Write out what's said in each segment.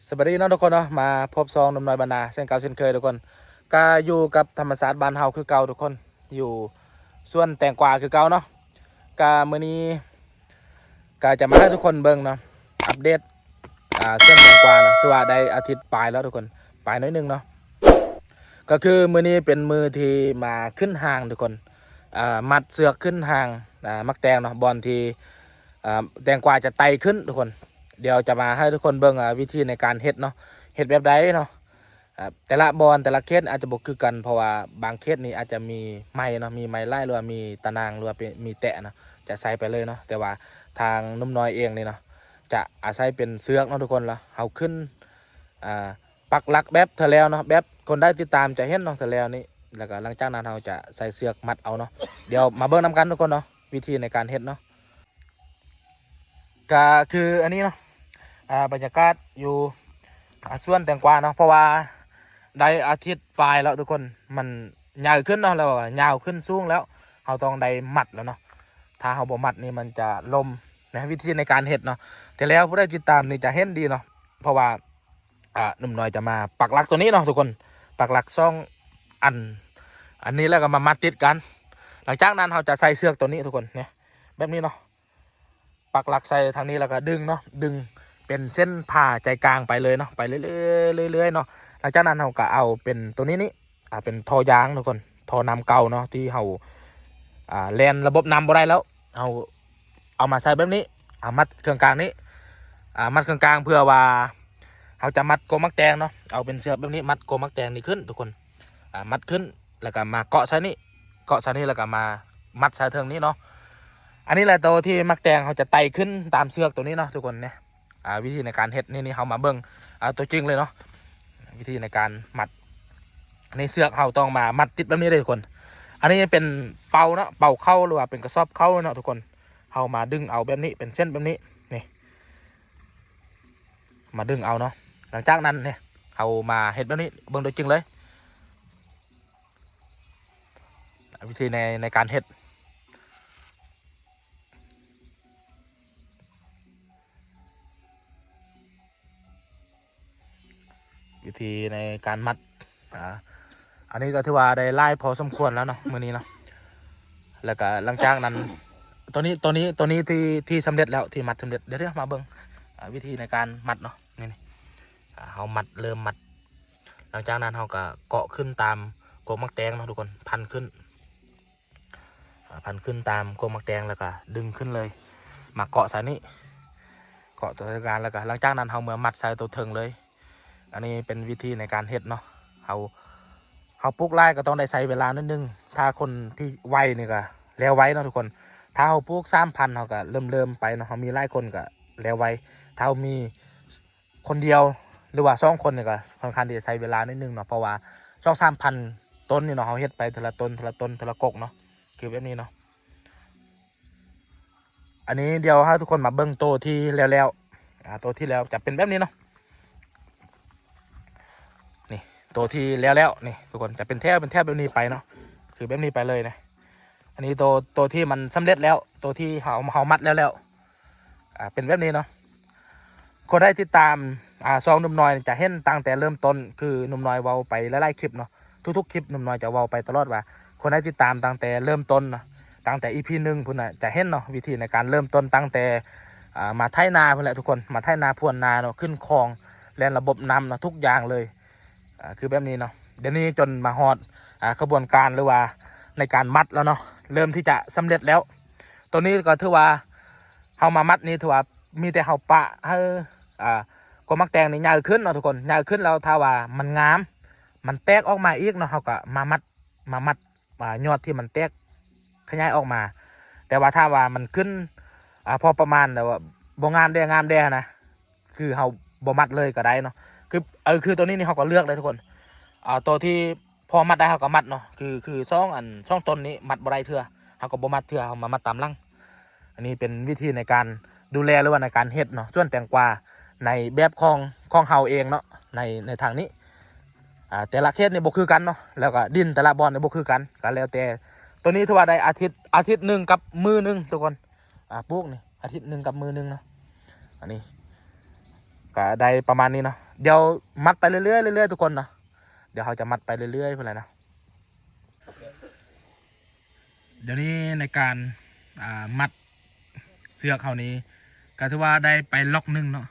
สวัสดีน้องทุกคนเนาะมาพบซองนมน้อยบรรณาเส้นเก่าเส้นเคยทุกคนก็อยู่กับธรรมศาสตร์บ้านเฮาคือเก่าทุกคนอยู่ส่วนแตงกวาคือเก่าเนาะก็มื้อนี้ก็จะมาให้ทุกคนเบิ่งเนาะอัปเดตส่วนแตงกวาเนาะถือว่าได้อาทิตย์ปลายแล้วทุกคนปลายน้อยนึงเนาะก็คือมื้อนี้เป็นมื้อที่มาขึ้นห้างทุกคนมัดเสือกขึ้นห้างมักแตงเนาะบอลที่แตงกวาจะไต่ขึ้นทุกคนเดี๋ยวจะมาให้ทุกคนเบิ่งวิธีในการเฮ็ดเนาะเฮ็ดแบบใดเนาะแต่ละบอลแต่ละเคสอาจจะบกคือกันเพราะว่าบางเคสนี่อาจจะมีไม้เนาะมีไม้ไล่หรือว่ามีตะนางหรือว่ามีแตะเนาะจะใส่ไปเลยเนาะแต่ว่าทางนุ่มน้อยเองนี่เนาะจะอาศัยเป็นเสือกเนาะทุกคนละเอาขึ้นปักหลักแบบเธอแล้วเนาะแบบคนได้ติดตามจะเห็นเนาะเธอแล้วนี่แล้วก็หลังจากนั้นเราจะใส่เสือกมัดเอาเนาะเดี๋ยวมาเบิ่งนำกันทุกคนเนาะวิธีในการเฮ็ดเนาะก็คืออันนี้เนาะบรรยากาศอยู่ส่วนแตงกวาเนาะเพราะว่าได้อาทิตย์ปลายแล้วทุกคนมันยาวขึ้นเนาะแล้วยาวขึ้นสูงแล้วเราต้องได้มัดแล้วเนาะถ้าเราบ่มัดนี่มันจะลมนะวิธีในการเห็ดเนาะแต่แล้วผู้ได้ติดตามนี่จะเห็นดีเนาะเพราะว่าหนุ่มน้อยจะมาปักหลักตัวนี้เนาะทุกคนปักหลักซ่องอันอันนี้แล้วก็มามัดติดกันหลังจากนั้นเราจะใส่เสือกตัวนี้ทุกคนเนี่ยแบบนี้เนาะปักหลักใส่ทางนี้แล้วก็ดึงเนาะดึงเป็นเส้นผ่าใจกลางไปเลยเนาะไปเรื่อยๆเนาะหลังจากนั้นเราก็เอาเป็นตัวนี้เป็นทอยางทุกคนทอนำเก่าเนาะที่เราแลนระบบนำบ่ได้แล้วเอามาใส่แบบนี้มัดเครื่องกลางนี้มัดเครื่องกลางเพื่อว่าเราจะมัดโกมักแตงเนาะเอาเป็นเสือกแบบนี้มัดโกมักแตงนี่ขึ้นทุกคนมัดขึ้นแล้วก็มาเกาะใส่นี่เกาะใส่นี่แล้วก็มามัดใส่เทิงนี้เนาะอันนี้แหละตัวที่มักแตงเขาจะไต่ขึ้นตามเสือกตัวนี้เนาะทุกคนเนี่ยวิธีในการเฮ็ดนี่เขามาเบิ่งตัวจริงเลยเนาะวิธีในการมัดในเสือกเขาต้องมามัดติดแบบนี้เลยทุกคนอันนี้เป็นเป่าเนาะเป่าเข้าหรือว่าเป็นกระสอบเข้าเนาะทุกคนเขามาดึงเอาแบบนี้เป็นเส้นแบบนี้นี่มาดึงเอาเนาะหลังจากนั้นเนี่ยเอามาเฮ็ดแบบนี้เบิ่งโดยจริงเลยวิธีในการเฮ็ดวิธีในการมัดอันนี้ก็ถือว่าได้ไล่พอสมควรแล้วเนาะมื้อนี้เนาะแล้วก็หลังจากนั้นตัวนี้ที่สำเร็จแล้วที่มัดสำเร็จเดี๋ยวมาเบิ่งวิธีในการมัดเนาะนี่เขามัดเริ่มมัดหลังจากนั้นเขาก็เกาะขึ้นตามโกมักแตงเนาะทุกคนพันขึ้นตามโกมักแตงแล้วก็ดึงขึ้นเลยมาเกาะสายนี้เกาะตัวการแล้วก็หลังจากนั้นเขาเมื่อมัดสายตัวเทิงเลยอันนี้เป็นวิธีในการเฮ็ดเนาะเขาปลุกไล่ก็ต้องได้ใช้เวลานิดนึงถ้าคนที่ไวนี่ก็แล้วไว้เนาะทุกคนถ้าเขาปลูก3,000เขาก็เริ่มไปเนาะเขามีไล่คนก็แล้วไว้ถ้าเขามีคนเดียวหรือว่า2 คนเนี่ยก็ค่อนข้างที่จะใช้เวลานิดนึงเนาะเพราะว่า2-3 พันต้นนี่เนาะเขาเฮ็ดไปทีละต้นทีละกกเนาะคือแบบนี้เนาะอันนี้เดี๋ยวให้ทุกคนมาเบิ้งโตที่แล้วโตที่แล้วจะเป็นแบบนี้เนาะนี่โตที่แล้วนี่ทุกคนจะเป็นแทบแบบนี้ไปเนาะคือแบบนี้ไปเลยนะอันนี้ตัวที่มันสำเร็จแล้วตัวที่เขามัดแล้วเป็นแบบนี้เนาะคนได้ติดตามซองหนุ่มน้อยจะเห็นตั้งแต่เริ่มต้นคือหนุ่มน้อยเว้าไปหลายๆคลิปเนาะทุกๆคลิปหนุ่มน้อยจะเว้าไปตลอดว่าคนได้ติดตามตั้งแต่เริ่มต้นเนาะตั้งแต่ EP 1พุ่นน่ะจะเห็นเนาะวิธีในการเริ่มต้นตั้งแต่มาไถนาพุ่นแหละทุกคนมาไถนาพรวนนาเนาะขึ้นคลองแลนระบบนำเนาะทุกอย่างเลยคือแบบนี้เนาะเดี๋ยวนี้จนมาฮอดกระบวนการหรือว่าในการมัดแล้วเนาะเริ่มที่จะสำเร็จแล้วตัวนี้ก็ถือว่าเขามามัดนี่ถือว่ามีแต่เขาปะให้ก็มักแตงนี่ยาวขึ้นเนาะทุกคนยาวขึ้นแล้วถ้าว่ามันงามมันแตกออกมาอีกเนาะเขาก็มามัดยอดที่มันแตกขยายออกมาแต่ว่าถ้าว่ามันขึ้นพอประมาณแต่ว่าบ่งามแด่นะคือเขาบ่มัดเลยก็ได้เนาะคือตัวนี้นี่เขาก็เลือกเลยทุกคนตัวที่พอมัดได้เขาก็มัดเนาะคือช่องต้นนี้มัดบ่ได้เถื่อเขาก็บ่มัดเถื่อเขามามัดตามหลังอันนี้เป็นวิธีในการดูแลหรือว่าในการเฮ็ดเนาะส่วนแตงกวาในแบบของเฮาเองเนาะในทางนี้แต่ละเคสเนี่ยบ่คือกันเนาะแล้วก็ดินแต่ละบอนเนี่ยบ่คือกันก็แล้วแต่ตัวนี้ถือว่าได้อาทิตย์หนึ่งกับมือหนึ่งทุกคนปลูกนี่อาทิตย์หนึ่งกับมือหนึ่งเนาะอันนี้ก็ได้ประมาณนี้เนาะ เดี๋ยวมัดไปเรื่อยๆเรื่อยๆทุกคนเนาะเดี๋ยวเขาจะมัดไปเรื่อยๆเพื่ออะไรนะเดี๋ยวนี้ในการมัดเสือกเขานี้ก็ถือว่าได้ไปล็อกหนึ่งเนาะ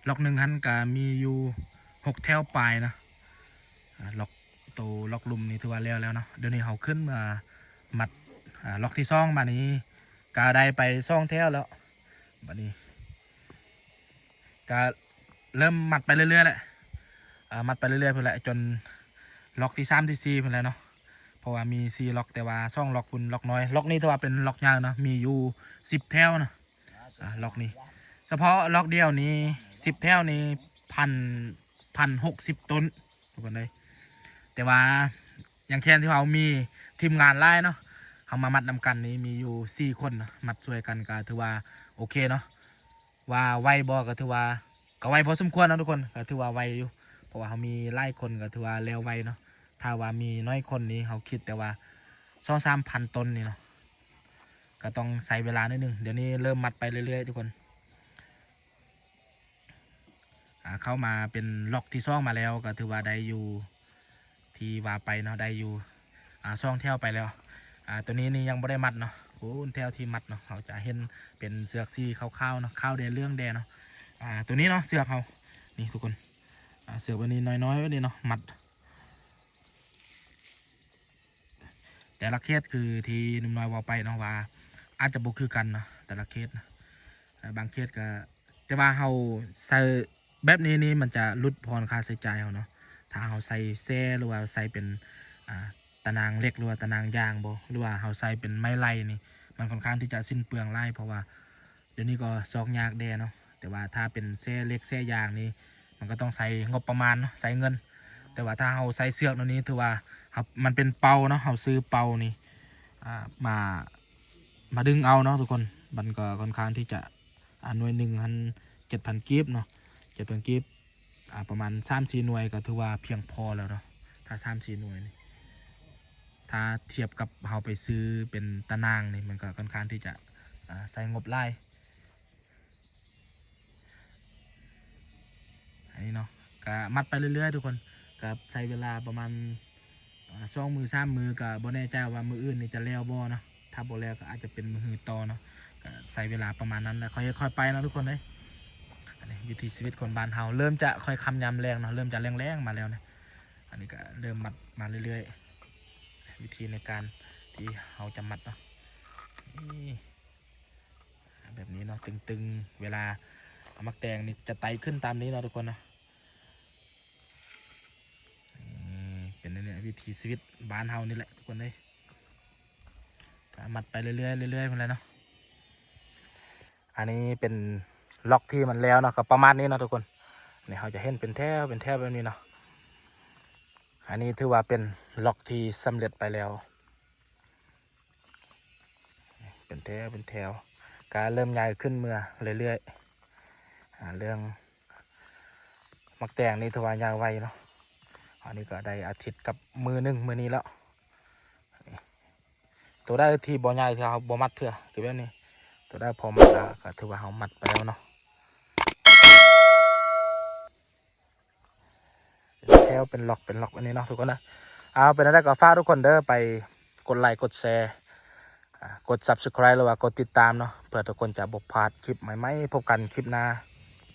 ล็อกหนึ่งฮันก็มีอยู่6 แถวปลายนะล็อกโตล็อกลุมนี่ถือว่าแล้วเนาะเดี๋ยวนี้เขาขึ้นมามัดล็อกที่ซ่องมานี้ก็ได้ไปซ่องแถวแล้วบัดนี้ก็เริ่มมัดไปเรื่อยๆแหละมัดไปเรื่อยๆเพื่อแหละจนล็อกที่3ที่4เพื่อแหละเนาะเพราะว่ามี4ล็อกแต่ว่าซ่องล็อกคุณล็อกน้อยล็อกนี้ถือว่าเป็นล็อกยาวเนาะมีอยู่10 แถวนะล็อกนี้เฉพาะล็อกเดียวนี้10 แถวนี้1,060 ต้นทุกคนเลยแต่ว่าอย่างเช่นที่เรามีทีมงานไล่เนาะเขามามัดนำกันนี้มีอยู่4 คนนะมัดช่วยกันก็ถือว่าโอเคเนาะว่าไวบ่ก็ถือว่าก็ไวพอสมควรนะทุกคนก็ถือว่าไวอยู่เพราะว่าเขามีไล่คนก็ถือว่าเร็วไวเนาะถ้าว่ามีน้อยคนนี้เขาคิดแต่ว่า2-3 พันต้นนี่เนาะก็ต้องใส่เวลานิดนึงเดี๋ยวนี้เริ่มมัดไปเรื่อยๆทุกคนเข้ามาเป็นล็อกที่ซ่องมาแล้วก็ถือว่าได้อยู่ที่ว่าไปเนาะได้อยู่ซ่องแถวไปแล้วตัวนี้นี่ยังไม่ได้มัดเนาะโอ้แถวที่มัดเนาะเขาจะเห็นเป็นเสือกสีขาวๆเนาะขาวแดงเรื่องแดงเนาะตัวนี้เนาะเสือกเขานี่ทุกคนเสือกวันนี้น้อยๆวันนี้เนาะมัดแต่ละเคสคือที่นุ่มน้อยว่าไปเนาะว่าอาจจะบุคือกันเนาะแต่ละเคสนะบางเคสก็แต่ว่าเขาใส่แบบนี้นี่มันจะลดพรค่าใช้จ่ายเขาเนาะถ้าเขาใส่แซ่หรือว่าใส่เป็นตะนางเล็กหรือว่าตะนางยางบ่หรือว่าเขาใส่เป็นไม้ไล่นี่มันค่อนข้างที่จะสิ้นเปลืองไล่เพราะว่าเดี๋ยวนี้ก็ซอกยากแดเนาะแต่ว่าถ้าเป็นแซ่เล็กแซ่ยางนี่มันก็ต้องใส่งบประมาณเนาะใส่เงินแต่ว่าถ้าเขาใส่เสือกตัวนี้ถือว่ามันเป็นเป่าเนาะเขาซื้อเป่านี่มาดึงเอาเนาะทุกคนมันก็ค่อนข้างที่จะหน่วยหนึ่ง7,000 กีบเนาะ7,000 กีบประมาณ3-4 หน่วยก็ถือว่าเพียงพอแล้วเนาะถ้า3-4 หน่วยนี่ถ้าเทียบกับเราไปซื้อเป็นตะนางนี่มันก็ค่อนข้างที่จะใส่งบไล่อันนี้เนาะก็มัดไปเรื่อยๆทุกคนก็ใช้เวลาประมาณ2 มือ3 มือก็บ่แน่ใจว่ามืออื่นนี่จะแล้วบ่เนาะถ้าบ่แล้วก็อาจจะเป็นมือต่อเนาะก็ใช้เวลาประมาณนั้นแล้วค่อยๆไปนะทุกคนเลยวิถีชีวิตคนบ้านเฮาเริ่มจะค่อยคำยำแรงเนาะเริ่มจะแรงๆมาแล้วนะอันนี้ก็เริ่มมัดมาเรื่อยๆวิธีในการที่เฮาจะมัดเนาะนี่แบบนี้เนาะตึงๆเวลาเอามักแตงนี่จะไต่ขึ้นตามนี้เนาะทุกคนเนาะเป็นเนี่ยวิถีชีวิตบ้านเฮานี่แหละทุกคนเลยมัดไปเรื่อยๆเรื่อยๆมันเลยเนาะอันนี้เป็นล็อกที่มันแล้วเนาะก็ประมาณนี้เนาะทุกคนเนี่ยเขาจะเห็นเป็นแถวแบบนี้เนาะอันนี้ถือว่าเป็นล็อกที่สำเร็จไปแล้วเป็นแถวการเริ่มใหญ่ขึ้นเมื่อเรื่อยๆเรื่องมักแตงนี่ถือว่ายาวไวเนาะอันนี้ก็ได้อาทิตย์กับมือนี้แล้วตัวได้ที่บ่ใหญ่ที่เขาบ่มัดเถื่อคือแบบนี้ตัวได้พอมัดแล้วก็ถือว่าเขามัดไปแล้วเนาะแถวเป็นล็อกอันนี้เนาะทุกคนนะเป็นอะไรก็ฝากทุกคนเด้อไปกดไลค์กดแชร์กด subscribe หรือว่ากดติดตามเนาะเพื่อทุกคนจะบ่พลาดคลิปใหม่ๆพบกันคลิปหน้า